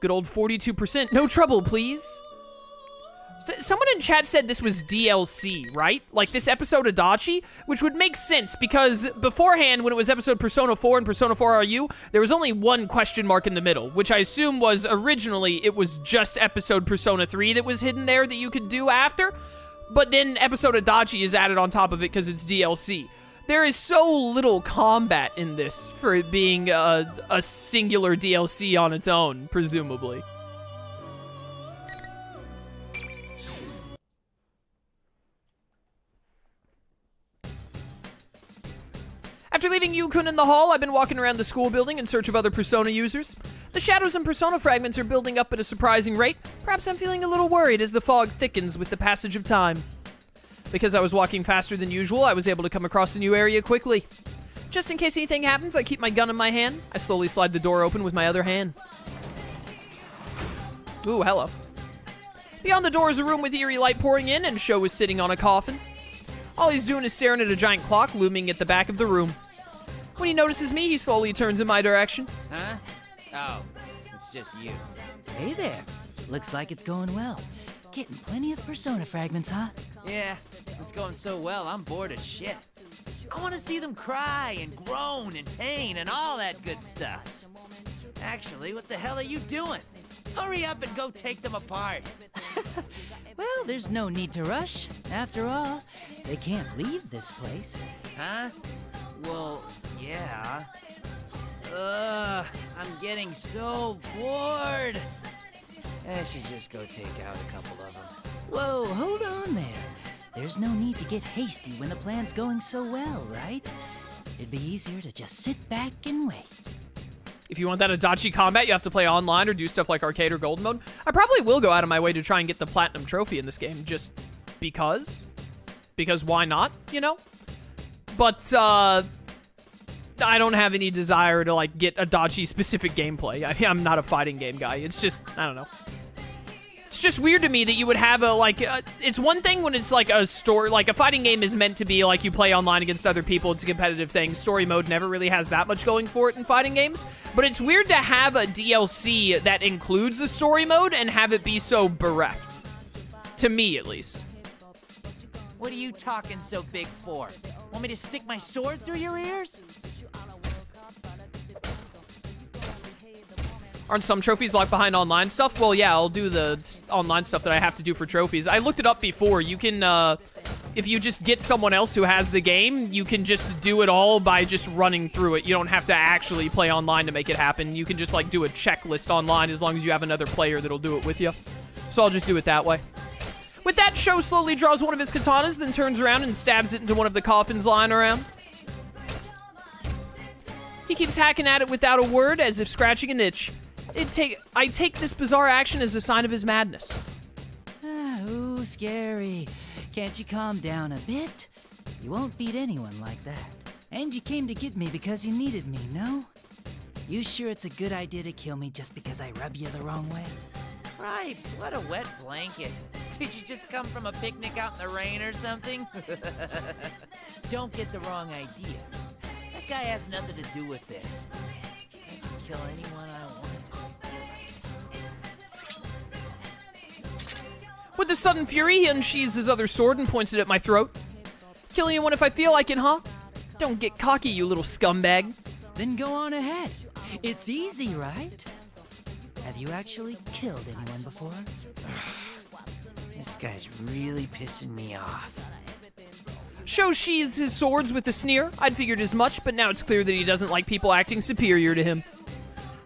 Good old 42%. No trouble, please. Someone in chat said this was DLC, right? Like this episode Adachi, which would make sense because beforehand, when it was episode Persona 4 and Persona 4 RU, there was only one question mark in the middle, which I assume was originally it was just episode Persona 3 that was hidden there that you could do after. But then episode Adachi is added on top of it because it's DLC. There is so little combat in this for it being a singular DLC on its own, presumably. After leaving Yukun in the hall, I've been walking around the school building in search of other Persona users. The shadows and Persona fragments are building up at a surprising rate. Perhaps I'm feeling a little worried as the fog thickens with the passage of time. Because I was walking faster than usual, I was able to come across a new area quickly. Just in case anything happens, I keep my gun in my hand. I slowly slide the door open with my other hand. Ooh, hello. Beyond the door is a room with eerie light pouring in, and Sho is sitting on a coffin. All he's doing is staring at a giant clock looming at the back of the room. When he notices me, he slowly turns in my direction. Huh? Oh, it's just you. Hey there. Looks like it's going well. Getting plenty of Persona fragments, huh? Yeah, it's going so well, I'm bored as shit. I want to see them cry and groan and pain and all that good stuff. Actually, what the hell are you doing? Hurry up and go take them apart. Well, there's no need to rush. After all, they can't leave this place. Huh? Well, yeah. I'm getting so bored. I should just go take out a couple of them. Whoa, hold on there. There's no need to get hasty when the plan's going so well, right? It'd be easier to just sit back and wait. If you want that Adachi combat, you have to play online or do stuff like arcade or gold mode. I probably will go out of my way to try and get the platinum trophy in this game, just because. Because why not, you know? But, I don't have any desire to, like, get Adachi-specific gameplay. I'm not a fighting game guy. It's just, I don't know. It's just weird to me that you would have a, like, it's one thing when it's, like, a story, like, a fighting game is meant to be, like, you play online against other people, it's a competitive thing. Story mode never really has that much going for it in fighting games. But it's weird to have a DLC that includes a story mode and have it be so bereft. To me, at least. What are you talking so big for? Want me to stick my sword through your ears? Aren't some trophies locked behind online stuff? Well, yeah, I'll do the online stuff that I have to do for trophies. I looked it up before. You can, if you just get someone else who has the game, you can just do it all by just running through it. You don't have to actually play online to make it happen. You can just, like, do a checklist online as long as you have another player that'll do it with you. So I'll just do it that way. With that, Sho slowly draws one of his katanas, then turns around and stabs it into one of the coffins lying around. He keeps hacking at it without a word, as if scratching an itch. I take this bizarre action as a sign of his madness. Ooh, scary. Can't you calm down a bit? You won't beat anyone like that. And you came to get me because you needed me, no? You sure it's a good idea to kill me just because I rub you the wrong way? Cripes, what a wet blanket. Did you just come from a picnic out in the rain or something? Don't get the wrong idea. That guy has nothing to do with this. I can kill anyone I want. With a sudden fury, he unsheathes his other sword and points it at my throat. Kill anyone if I feel like it, huh? Don't get cocky, you little scumbag. Then go on ahead. It's easy, right? Have you actually killed anyone before? This guy's really pissing me off. Sho sheathes his swords with a sneer. I'd figured as much, but now it's clear that he doesn't like people acting superior to him.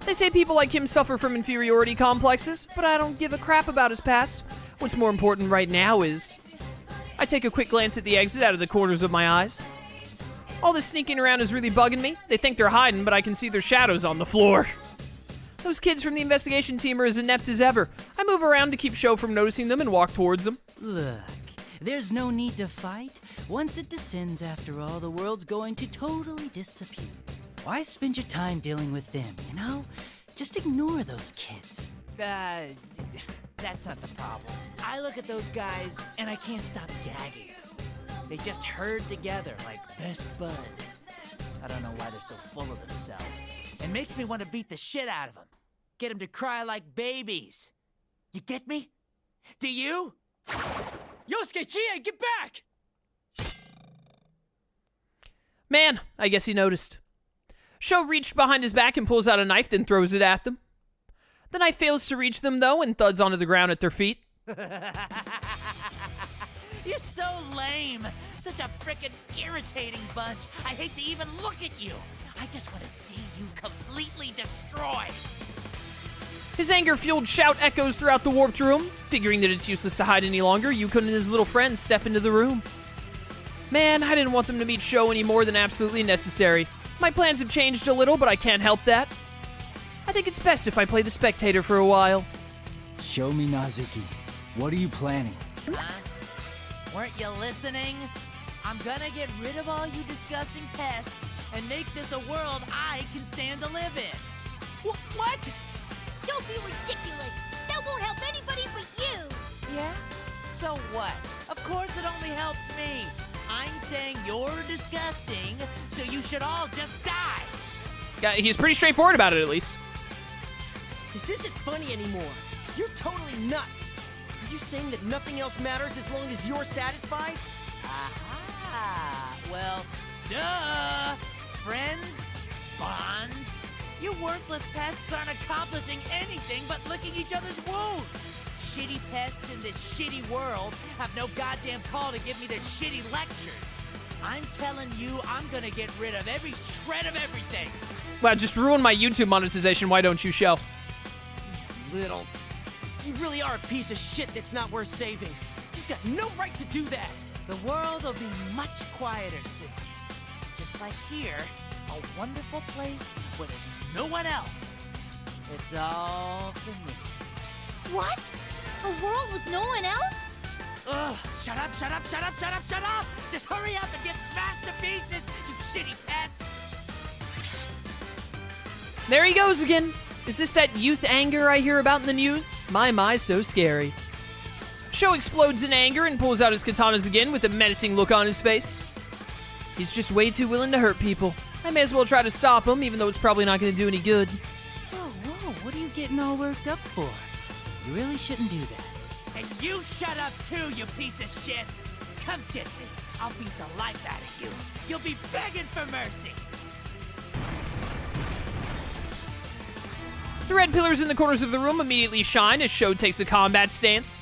They say people like him suffer from inferiority complexes, but I don't give a crap about his past. What's more important right now is... I take a quick glance at the exit out of the corners of my eyes. All this sneaking around is really bugging me. They think they're hiding, but I can see their shadows on the floor. Those kids from the investigation team are as inept as ever. I move around to keep Sho from noticing them and walk towards them. Look, there's no need to fight. Once it descends, after all, the world's going to totally disappear. Why spend your time dealing with them, you know? Just ignore those kids. That's not the problem. I look at those guys, and I can't stop gagging. They just herd together like best buds. I don't know why they're so full of themselves. It makes me want to beat the shit out of them. Get them to cry like babies. You get me? Do you? Yosuke, Chie, get back! Man, I guess he noticed. Sho reached behind his back and pulls out a knife, then throws it at them. The knife fails to reach them, though, and thuds onto the ground at their feet. You're so lame. Such a frickin' irritating bunch. I hate to even look at you. I just want to see you completely destroyed. His anger-fueled shout echoes throughout the warped room. Figuring that it's useless to hide any longer, Yukon and his little friends step into the room. Man, I didn't want them to meet Sho any more than absolutely necessary. My plans have changed a little, but I can't help that. I think it's best if I play the spectator for a while. Sho Minazuki, what are you planning? Huh? Weren't you listening? I'm gonna get rid of all you disgusting pests and make this a world I can stand to live in. What? Don't be ridiculous! That won't help anybody but you! Yeah? So what? Of course it only helps me. I'm saying you're disgusting, so you should all just die. Yeah, he's pretty straightforward about it, at least. This isn't funny anymore. You're totally nuts. Are you saying that nothing else matters as long as you're satisfied? Aha! Well, duh! Friends? Bonds? You worthless pests aren't accomplishing anything but licking each other's wounds. Shitty pests in this shitty world have no goddamn call to give me their shitty lectures. I'm telling you, I'm gonna get rid of every shred of everything. Wow, just ruined my YouTube monetization, why don't you, Sho? Little. You really are a piece of shit that's not worth saving. You've got no right to do that. The world will be much quieter soon. Just like here, a wonderful place where there's no one else. It's all for me. What? A world with no one else? Ugh, shut up, shut up, shut up, shut up, shut up! Just hurry up and get smashed to pieces, you shitty pests! There he goes again. Is this that youth anger I hear about in the news? My, so scary. Sho explodes in anger and pulls out his katanas again with a menacing look on his face. He's just way too willing to hurt people. I may as well try to stop him, even though it's probably not going to do any good. Whoa, what are you getting all worked up for? You really shouldn't do that. And you shut up too, you piece of shit! Come get me, I'll beat the life out of you. You'll be begging for mercy! The red pillars in the corners of the room immediately shine as Sho takes a combat stance.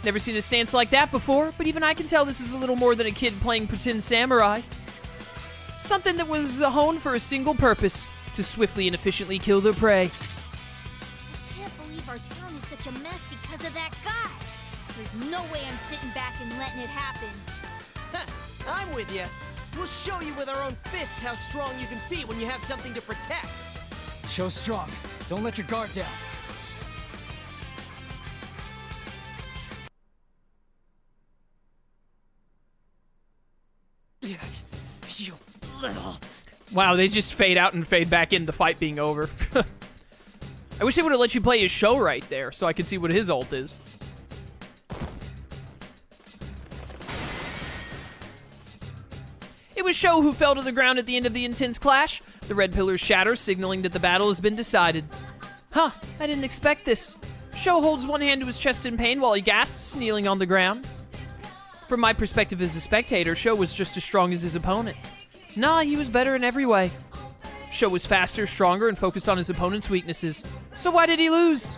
Never seen a stance like that before, but even I can tell this is a little more than a kid playing pretend samurai. Something that was honed for a single purpose, to swiftly and efficiently kill their prey. I can't believe our town is such a mess because of that guy. There's no way I'm sitting back and letting it happen. I'm with you. We'll show you with our own fists how strong you can be when you have something to protect. Show strong. Don't let your guard down. You little... Wow, they just fade out and fade back in, the fight being over. I wish they would have let you play his Sho right there, so I could see what his ult is. It was Sho who fell to the ground at the end of the intense clash. The red pillars shatter, signaling that the battle has been decided. Huh, I didn't expect this. Sho holds one hand to his chest in pain while he gasps, kneeling on the ground. From my perspective as a spectator, Sho was just as strong as his opponent. Nah, he was better in every way. Sho was faster, stronger, and focused on his opponent's weaknesses. So why did he lose?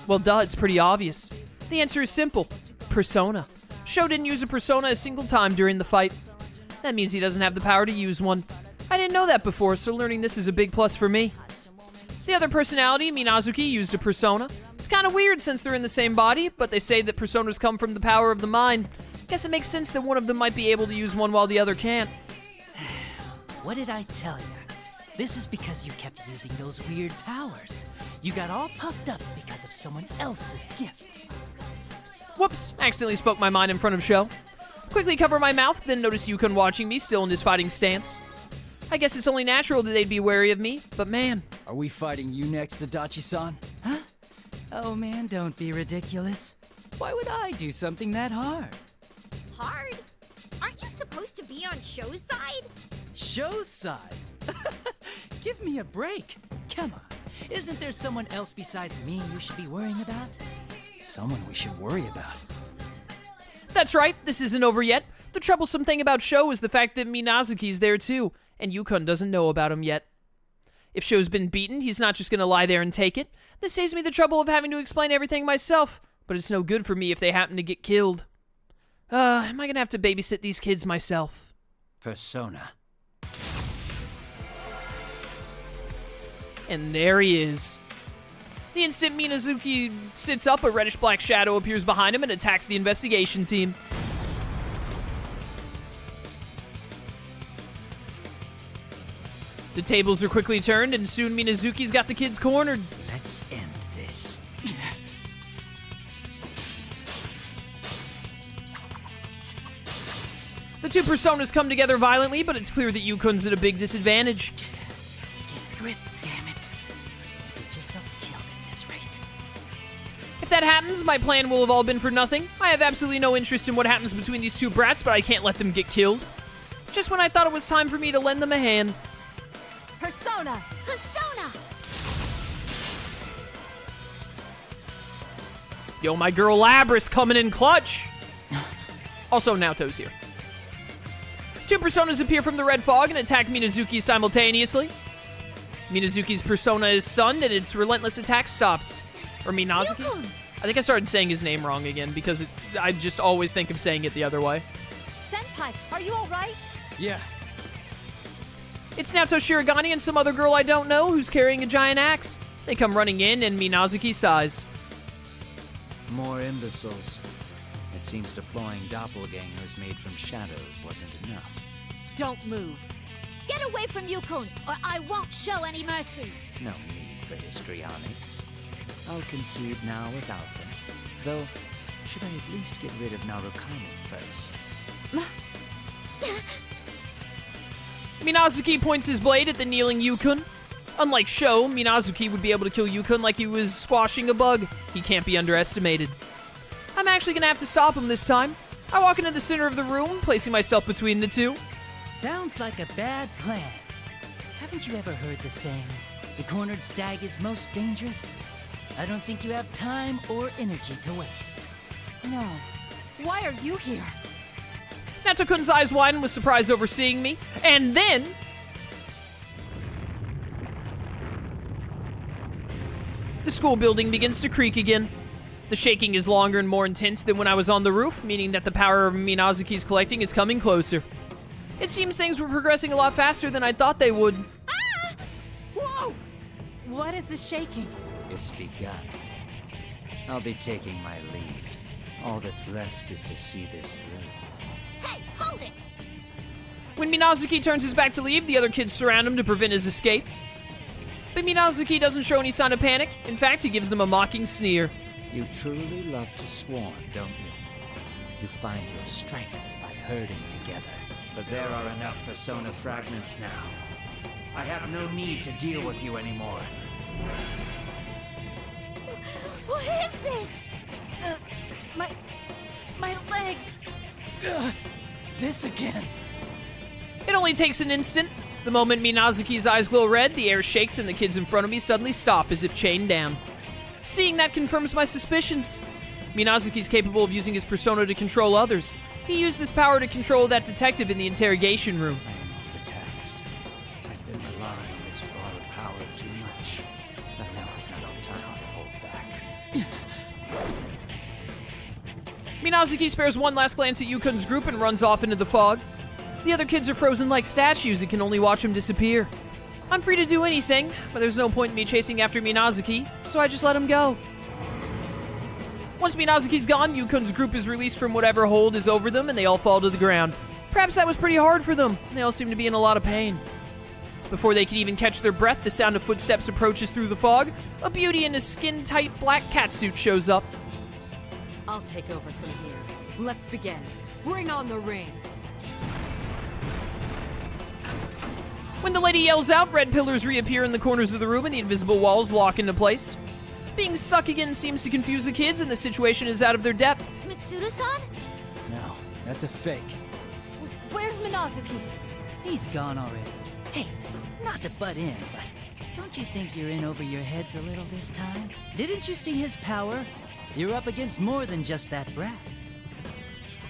Well, duh, it's pretty obvious. The answer is simple. Persona. Sho didn't use a persona a single time during the fight. That means he doesn't have the power to use one. I didn't know that before, so learning this is a big plus for me. The other personality, Minazuki, used a persona. It's kind of weird since they're in the same body, but they say that personas come from the power of the mind. Guess it makes sense that one of them might be able to use one while the other can't. What did I tell you? This is because you kept using those weird powers. You got all puffed up because of someone else's gift. Whoops, accidentally spoke my mind in front of Sho. Quickly cover my mouth, then notice Yukon watching me, still in his fighting stance. I guess it's only natural that they'd be wary of me, but man. Are we fighting you next, Adachi-san? Huh? Oh man, don't be ridiculous. Why would I do something that hard? Hard? Aren't you supposed to be on Sho's side? Sho's side? Give me a break. Come on. Isn't there someone else besides me you should be worrying about? Someone we should worry about. That's right, this isn't over yet. The troublesome thing about Sho is the fact that Minazuki's there too, and Yukon doesn't know about him yet. If Sho's been beaten, he's not just gonna lie there and take it. This saves me the trouble of having to explain everything myself, but it's no good for me if they happen to get killed. Am I gonna have to babysit these kids myself? Persona. And there he is. The instant Minazuki sits up, a reddish-black shadow appears behind him and attacks the investigation team. The tables are quickly turned, and soon Minazuki's got the kids cornered. Let's end this. The two personas come together violently, but it's clear that Yukun's at a big disadvantage. Get grip, damn it. Get yourself killed at this rate. If that happens, my plan will have all been for nothing. I have absolutely no interest in what happens between these two brats, but I can't let them get killed. Just when I thought it was time for me to lend them a hand. Persona! Persona! Yo, my girl Labris coming in clutch. Also, Naoto's here. Two personas appear from the red fog and attack Minazuki simultaneously. Minazuki's persona is stunned and its relentless attack stops. Or Minazuki? Yukon! I think I started saying his name wrong again because I just always think of saying it the other way. Senpai, are you alright? Yeah. It's Naoto Shirogane and some other girl I don't know who's carrying a giant axe. They come running in and Minazuki sighs. More imbeciles. It seems deploying doppelgangers made from shadows wasn't enough. Don't move. Get away from Yukon, or I won't show any mercy. No need for histrionics. I'll concede now without them. Though, should I at least get rid of Narukami first? Minazuki points his blade at the kneeling Yukon. Unlike Sho, Minazuki would be able to kill Yukon like he was squashing a bug. He can't be underestimated. I'm actually gonna have to stop him this time. I walk into the center of the room, placing myself between the two. Sounds like a bad plan. Haven't you ever heard the saying, the cornered stag is most dangerous? I don't think you have time or energy to waste. No. Why are you here? Nato-kun's eyes widen with surprise over seeing me, and then... the school building begins to creak again. The shaking is longer and more intense than when I was on the roof, meaning that the power Minazuki's collecting is coming closer. It seems things were progressing a lot faster than I thought they would. Ah! Whoa! What is the shaking? It's begun. I'll be taking my leave. All that's left is to see this through. Hey, hold it! When Minazuki turns his back to leave, the other kids surround him to prevent his escape. But Minazuki doesn't show any sign of panic. In fact, he gives them a mocking sneer. You truly love to swarm, don't you? You find your strength by herding together. But there are enough persona fragments now. I have no need to deal with you anymore. What is this? My legs. This again. It only takes an instant. The moment Minazuki's eyes glow red, the air shakes and the kids in front of me suddenly stop as if chained down. Seeing that confirms my suspicions. Minazuki's capable of using his persona to control others. He used this power to control that detective in the interrogation room. I am overtaxed. I've been relying on this thought of power too much. But now is not the time to hold back. Minazuki spares one last glance at Yukun's group and runs off into the fog. The other kids are frozen like statues and can only watch him disappear. I'm free to do anything, but there's no point in me chasing after Minazuki, so I just let him go. Once Minazuki's gone, Yukun's group is released from whatever hold is over them and they all fall to the ground. Perhaps that was pretty hard for them. They all seem to be in a lot of pain. Before they can even catch their breath, the sound of footsteps approaches through the fog. A beauty in a skin-tight black catsuit shows up. I'll take over from here. Let's begin. Bring on the ring. When the lady yells out, red pillars reappear in the corners of the room and the invisible walls lock into place. Being stuck again seems to confuse the kids and the situation is out of their depth. Mitsuda-san? No, that's a fake. Where's Minazuki? He's gone already. Hey, not to butt in, but Don't you think you're in over your heads a little this time? Didn't you see his power? You're up against more than just that brat.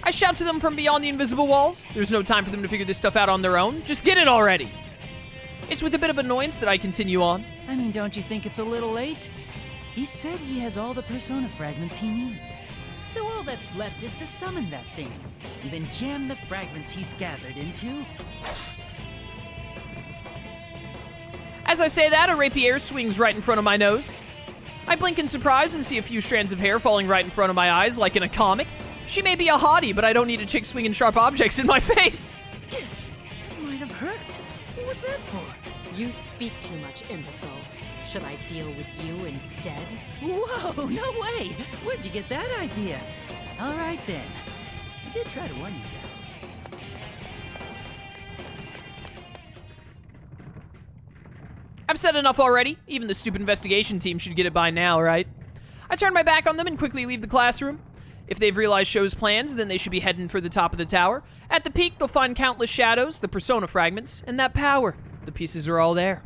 I shout to them from beyond the invisible walls. There's no time for them to figure this stuff out on their own. Just get it already. It's with a bit of annoyance that I continue on. I mean, don't you think it's a little late? He said he has all the persona fragments he needs. So all that's left is to summon that thing, and then jam the fragments he's gathered into. As I say that, a rapier swings right in front of my nose. I blink in surprise and see a few strands of hair falling right in front of my eyes, like in a comic. She may be a hottie, but I don't need a chick swinging sharp objects in my face. That might have hurt. What was that for? You speak too much, imbecile. Should I deal with you instead? Whoa, no way! Where'd you get that idea? All right then. I did try to warn you guys. I've said enough already. Even the stupid investigation team should get it by now, right? I turn my back on them and quickly leave the classroom. If they've realized Sho's plans, then they should be heading for the top of the tower. At the peak, they'll find countless shadows, the persona fragments, and that power. The pieces are all there.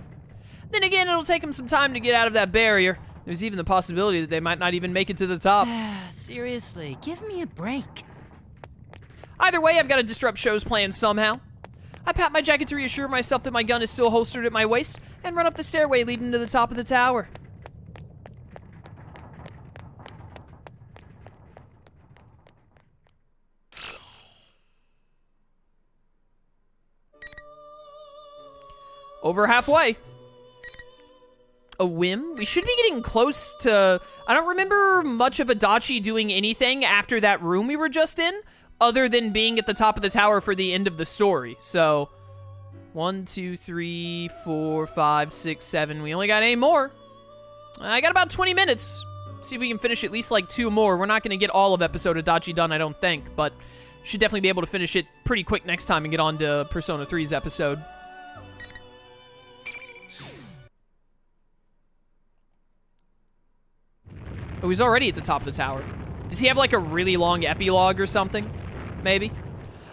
Then again, it'll take them some time to get out of that barrier. There's even the possibility that they might not even make it to the top. Seriously, give me a break. Either way, I've got to disrupt Sho's plans somehow. I pat my jacket to reassure myself that my gun is still holstered at my waist, and run up the stairway leading to the top of the tower. Over halfway. A whim? We should be getting close to... I don't remember much of Adachi doing anything after that room we were just in, other than being at the top of the tower for the end of the story. So, 1, 2, 3, 4, 5, 6, 7. We only got 8 more. I got about 20 minutes. See if we can finish at least like 2 more. We're not going to get all of episode Adachi done, I don't think, but should definitely be able to finish it pretty quick next time and get on to Persona 3's episode. Oh, he's already at the top of the tower. Does he have like a really long epilogue or something? Maybe.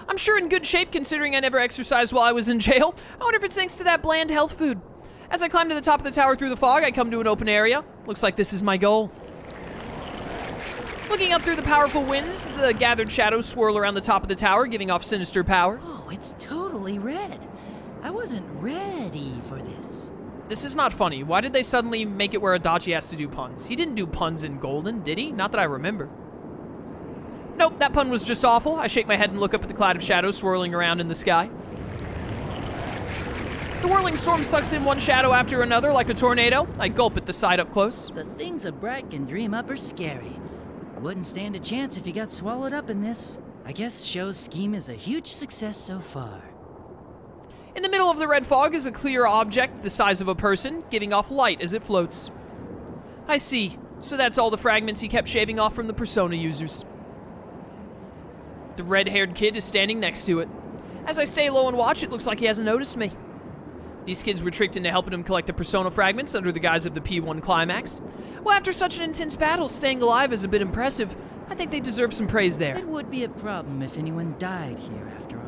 I'm sure in good shape considering I never exercised while I was in jail. I wonder if it's thanks to that bland health food. As I climb to the top of the tower through the fog, I come to an open area. Looks like this is my goal. Looking up through the powerful winds, the gathered shadows swirl around the top of the tower, giving off sinister power. Oh, it's totally red. I wasn't ready for this. This is not funny. Why did they suddenly make it where Adachi has to do puns? He didn't do puns in Golden, did he? Not that I remember. Nope, that pun was just awful. I shake my head and look up at the cloud of shadows swirling around in the sky. The whirling storm sucks in one shadow after another like a tornado. I gulp at the sight up close. The things a brat can dream up are scary. Wouldn't stand a chance if you got swallowed up in this. I guess Sho's scheme is a huge success so far. In the middle of the red fog is a clear object the size of a person, giving off light as it floats. I see. So that's all the fragments he kept shaving off from the Persona users. The red-haired kid is standing next to it. As I stay low and watch, it looks like he hasn't noticed me. These kids were tricked into helping him collect the Persona fragments under the guise of the P-1 Climax. Well, after such an intense battle, staying alive is a bit impressive. I think they deserve some praise there. It would be a problem if anyone died here, after all.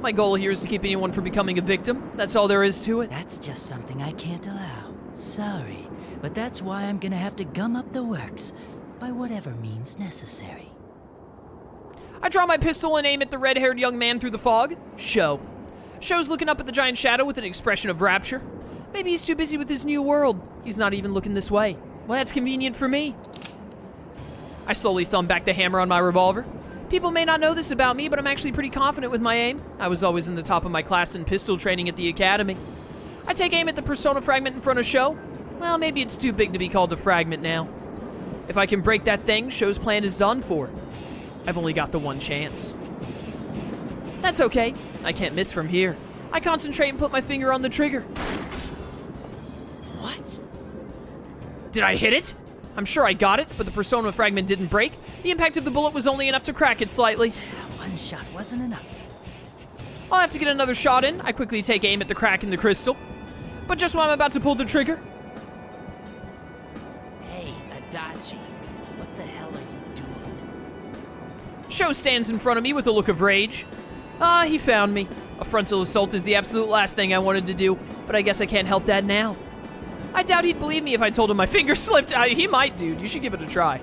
My goal here is to keep anyone from becoming a victim. That's all there is to it. That's just something I can't allow. Sorry, but that's why I'm gonna have to gum up the works, by whatever means necessary. I draw my pistol and aim at the red-haired young man through the fog. Sho. Sho's looking up at the giant shadow with an expression of rapture. Maybe he's too busy with his new world. He's not even looking this way. Well, that's convenient for me. I slowly thumb back the hammer on my revolver. People may not know this about me, but I'm actually pretty confident with my aim. I was always in the top of my class in pistol training at the academy. I take aim at the Persona fragment in front of Sho. Well, maybe it's too big to be called a fragment now. If I can break that thing, Sho's plan is done for. I've only got the one chance. That's okay. I can't miss from here. I concentrate and put my finger on the trigger. What? Did I hit it? I'm sure I got it, but the Persona fragment didn't break. The impact of the bullet was only enough to crack it slightly. One shot wasn't enough. I'll have to get another shot in. I quickly take aim at the crack in the crystal. But just when I'm about to pull the trigger... Hey, Adachi, what the hell are you doing? Sho stands in front of me with a look of rage. Ah, he found me. A frontal assault is the absolute last thing I wanted to do, but I guess I can't help Dad now. I doubt he'd believe me if I told him my finger slipped. He might, dude. You should give it a try.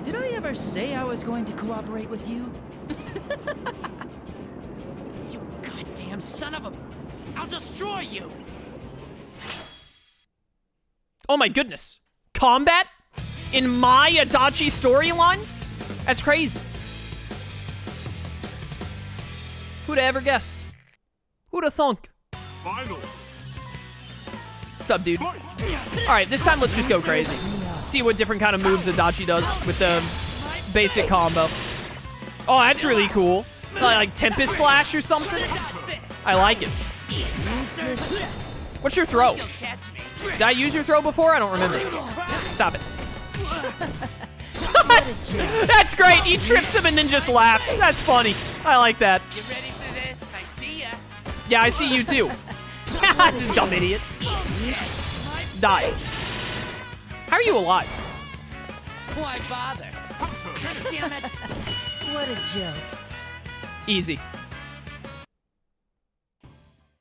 Did I ever say I was going to cooperate with you? You goddamn son of a... I'll destroy you! Oh my goodness. Combat? In my Adachi storyline? That's crazy. Who'd have ever guessed? Who'd have thunk? Final. Sup, dude? Alright, this time let's just go crazy. See what different kind of moves Adachi does with the basic combo. Oh, that's really cool. Like Tempest Slash or something? I like it. What's your throw? Did I use your throw before? I don't remember. Stop it. That's great. He trips him and then just laughs. That's funny. I like that. You ready for this? I see ya. Yeah, I see you too. Dumb idiot. Die. How are you alive? Why bother? What a joke. Easy.